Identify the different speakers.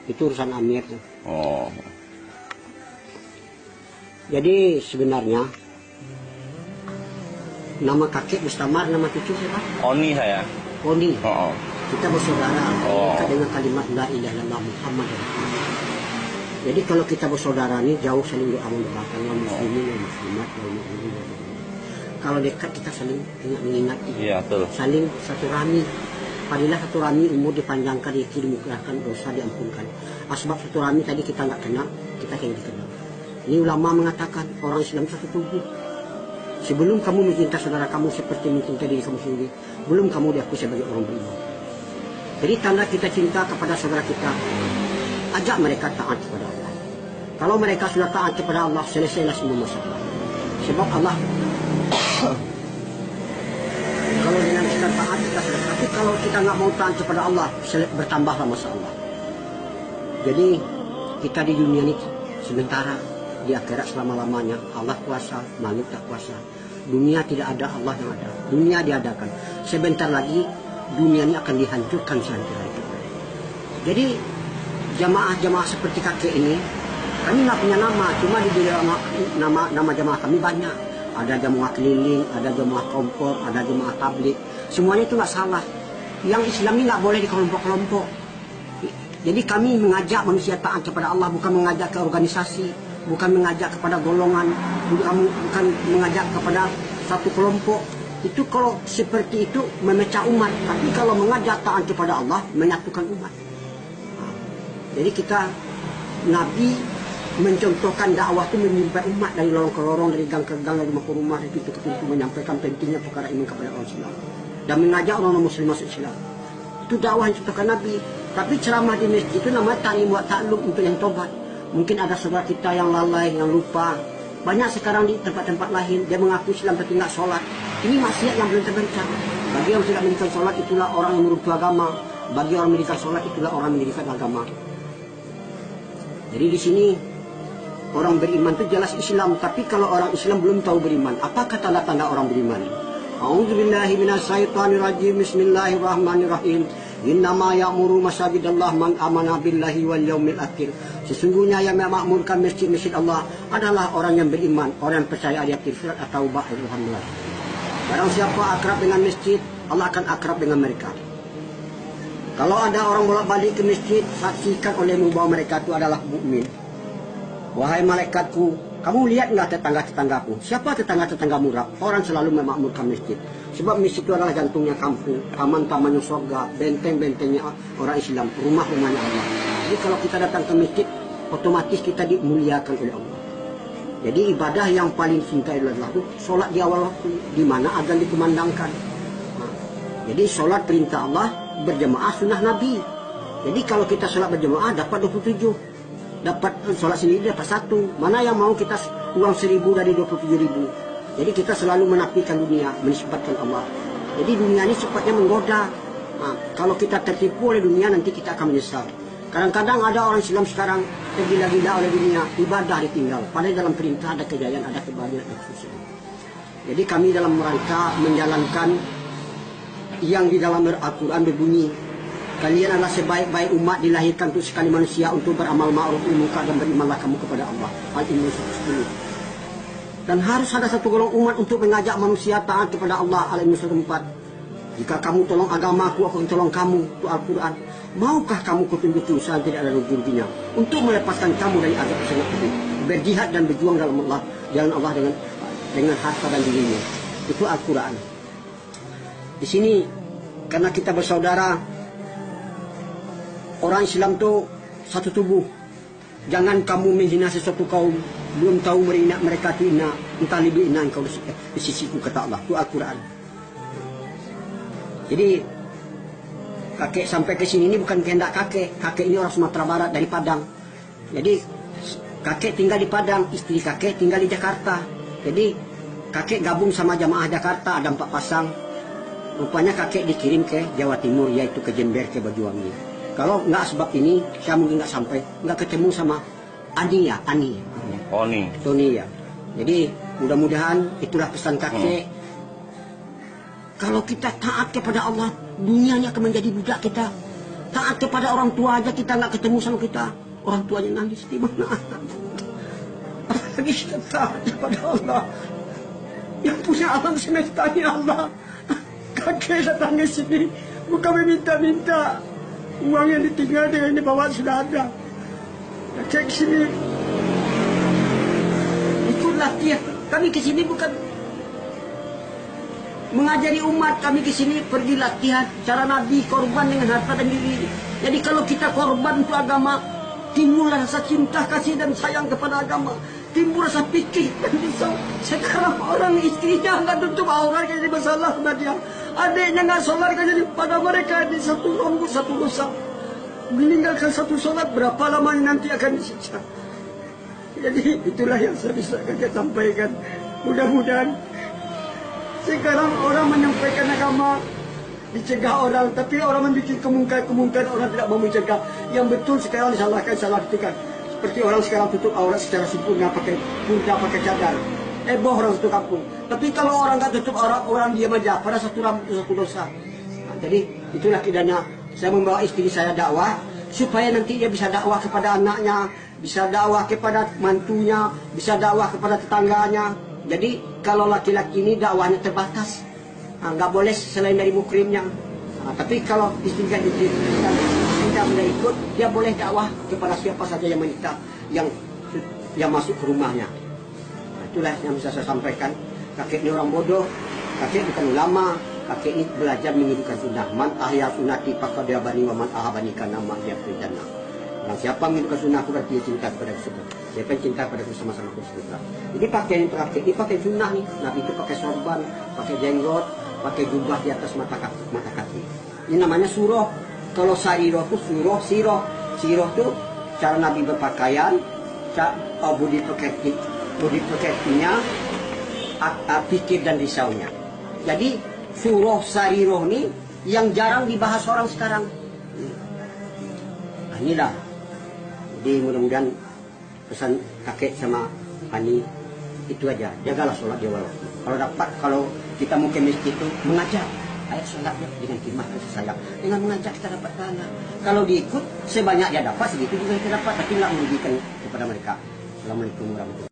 Speaker 1: Itu urusan amir.
Speaker 2: Oh.
Speaker 1: Jadi sebenarnya nama kakek Mustamar, nama cucu siapa?
Speaker 2: Oni saya.
Speaker 1: Oni.
Speaker 2: Oh.
Speaker 1: Kita bersaudara
Speaker 2: Oh.
Speaker 1: dengan kalimat la ilaha illallah Muhammad Rasulullah. Jadi kalau kita bersaudara ini jauh saling doa mendoakan ya muslimin ya muslimat ya mu'minin ya mu'minat. Kalau dekat kita saling mengingat,
Speaker 2: Iya, betul.
Speaker 1: saling satu rami. Apabila satu rami umur dipanjangkan, rezeki dimudahkan, dosa diampunkan. Asbab satu rami tadi kita nggak kenal, kita kayak dikenal. Ini ulama mengatakan orang Islam satu tubuh. Sebelum kamu mencinta saudara kamu seperti mencinta diri kamu sendiri, belum kamu diakui sebagai orang beriman. Jadi tanda kita cinta kepada saudara kita, ajak mereka taat kepada Allah. Kalau mereka sudah taat kepada Allah, selesailah semua masalah. Sebab Allah kalau dengan kita taat kita selesai. Tapi kalau kita nggak mau taat kepada Allah, bertambahlah masalah. Jadi kita di dunia ini sementara, di akhirat selama-lamanya. Allah kuasa, makhluk tak kuasa. Dunia tidak ada, Allah yang ada. Dunia diadakan. Sebentar lagi dunia ini akan dihancurkan sehancur-hancurnya. Jadi jamaah-jamaah seperti kakek ini, kami nggak punya nama, cuma di nama jamaah kami banyak. Ada jamaah keliling, ada jamaah kompor, ada jamaah tablik. Semuanya itu nggak salah. Yang Islam ini nggak boleh di kelompok-kelompok. Jadi kami mengajak manusia taat kepada Allah, bukan mengajak ke organisasi, bukan mengajak kepada golongan, bukan mengajak kepada satu kelompok. Itu kalau seperti itu memecah umat. Tapi kalau mengajak taat kepada Allah, menyatukan umat. Jadi kita, Nabi mencontohkan dakwah itu menyimpan umat dari lorong ke lorong, dari gang ke gang, dari rumah ke rumah, dari pintu ke pintu, menyampaikan pentingnya perkara iman kepada orang Islam dan mengajak orang muslim masuk Islam. Itu dakwah yang dicontohkan Nabi. Tapi ceramah di masjid itu namanya ta'lim wa ta'lum, untuk yang tobat. Mungkin ada saudara kita yang lalai, yang lupa. Banyak sekarang di tempat-tempat lain dia mengaku Islam tapi nggak sholat. Ini maksiat yang belum terbencana. Bagi yang tidak mendirikan sholat, itulah orang yang merubah agama. Bagi orang mendirikan sholat, itulah orang mendirikan agama. Jadi di sini orang beriman itu jelas Islam, tapi kalau orang Islam belum tahu beriman, apakah tanda-tanda orang beriman? A'udzubillahi minasyaitonirrajim. Bismillahirrahmanirrahim. Innama ya'muru masajidallah man amana billahi wal yaumil akhir. Sesungguhnya yang memakmurkan masjid-masjid Allah adalah orang yang beriman, orang yang percaya ayat surat At-Taubah ayat 18. Barang siapa akrab dengan masjid, Allah akan akrab dengan mereka. Kalau ada orang bolak-balik ke masjid, saksikan olehmu bahwa mereka itu adalah mukmin. Wahai malaikatku, kamu lihat nggak tetangga-tetanggaku? Siapa tetangga-tetangga murah? Orang selalu memakmurkan masjid. Sebab masjid itu adalah jantungnya kampung, taman-tamannya surga, benteng-bentengnya orang Islam, rumah-rumahnya Allah. Jadi kalau kita datang ke masjid, otomatis kita dimuliakan oleh Allah. Jadi ibadah yang paling cinta adalah sholat di awal waktu, di mana azan dikumandangkan. Jadi sholat perintah Allah, berjemaah sunnah Nabi. Jadi kalau kita sholat berjemaah dapat 27. Dapat sholat sendiri dapat 1. Mana yang mau kita uang 1.000 dari 27.000. Jadi kita selalu menafikan dunia, menisbatkan Allah. Jadi dunia ini sifatnya menggoda. Kalau kita tertipu oleh dunia, nanti kita akan menyesal. Kadang-kadang ada orang Islam sekarang tergila-gila oleh dunia, ibadah ditinggal. Padahal dalam perintah ada kejayaan, ada kebahagiaan, ada kesusahan. Jadi kami dalam rangka menjalankan yang di dalam Al-Quran berbunyi, kalian adalah sebaik-baik umat dilahirkan untuk sekali manusia untuk beramal ma'ruf munkar dan berimanlah kamu kepada Allah. Al-Imran 10. Dan harus ada satu golongan umat untuk mengajak manusia taat kepada Allah. Al-Imran 4. Jika kamu tolong agamaku, aku akan tolong kamu. Itu Al-Quran. Maukah kamu kutunjuk usaha tidak ada rugi-ruginya untuk melepaskan kamu dari azab yang sangat pedih, berjihad dan berjuang dalam Allah, jalan Allah dengan harta dan dirinya. Itu Al-Quran. Di sini karena kita bersaudara, orang Islam itu satu tubuh. Jangan kamu menghina sesuatu kaum, belum tahu mereka itu ina, entah lebih ina engkau di sisiku, kata Allah. Itu Al-Quran. Jadi kakek sampai ke sini ini bukan kehendak kakek. Kakek ini orang Sumatera Barat dari Padang. Jadi kakek tinggal di Padang, istri kakek tinggal di Jakarta. Jadi kakek gabung sama jamaah Jakarta, ada 4 pasang. Rupanya kakek dikirim ke Jawa Timur, yaitu ke Jember, ke Banyuwangi. Kalau nggak sebab ini, saya mungkin nggak sampai, nggak ketemu sama Ani ya. Tony ya. Jadi mudah-mudahan itulah pesan kakek. Kalau kita taat kepada Allah, dunianya akan menjadi budak kita. Taat kepada orang tua aja kita nggak ketemu sama kita, orang tuanya nangis di mana? Apalagi kita taat kepada Allah. Yang punya alam semesta ini Allah. Kakek datang ke sini bukan meminta-minta. Uang yang ditinggal dengan dibawa sudah ada. Kakek ke sini. Itu latihan. Kami ke sini bukan mengajari umat, kami ke sini pergi latihan cara Nabi korban dengan harta dan diri. Jadi kalau kita korban untuk agama, timbul rasa cinta, kasih dan sayang kepada agama. Timbul rasa pikir dan risau. Sekarang orang istrinya nggak tutup aurat jadi masalah sama dia. Adiknya nggak sholat jadi pada mereka di satu rambut satu dosa. Meninggalkan satu sholat berapa lamanya nanti akan disiksa. Jadi itulah yang saya bisa sampaikan. Mudah-mudahan sekarang orang menyampaikan agama dicegah orang, tapi orang membuat kemungkaran orang tidak mau mencegah. Yang betul sekarang disalahkan, salah ditekan. Seperti orang sekarang tutup aurat secara sempurna pakai punca, pakai cadar. Heboh orang satu kampung. Tapi kalau orang nggak tutup aurat, orang diam aja. Pada satu rambut satu dosa. Nah, jadi itulah kidanya. Saya membawa istri saya dakwah supaya nanti dia bisa dakwah kepada anaknya, bisa dakwah kepada mantunya, bisa dakwah kepada tetangganya. Jadi kalau laki-laki ini dakwahnya terbatas, nggak boleh selain dari mukrimnya. Tapi kalau istrinya tidak boleh ikut, dia boleh dakwah kepada siapa saja yang menikah, yang masuk ke rumahnya. Itulah yang bisa saya sampaikan. Kakek ini orang bodoh, kakek bukan ulama, kakek ini belajar menghidupkan sunnah. Man ahya sunnati faqad abani wa man ahabani kana ma yaqidana. Nah, siapa menghidupkan sunnah aku berarti cinta kepada Rasulullah. Siapa yang cinta kepada sama-sama Rasulullah. Jadi pakaian yang terakhir ini pakai sunnah nih. Nabi itu pakai sorban, pakai jenggot, pakai jubah di atas mata kaki. Ini namanya surah. Kalau sariroh itu surah, siroh. Siroh itu cara Nabi berpakaian, budi pekertinya, pikir dan risaunya. Jadi surah sariroh ini yang jarang dibahas orang sekarang. Nah, inilah. Jadi mudah-mudahan pesan kakek sama Ani itu aja. Jagalah sholat di awal waktu. Kalau dapat, kalau kita mau ke masjid itu mengajar. Ayat sholatnya dengan khidmat kasih sayang. Dengan mengajak kita dapat pahala. Kalau diikut sebanyak dia dapat, segitu juga kita dapat. Tapi nggak merugikan kepada mereka. Assalamualaikum warahmatullahi wabarakatuh.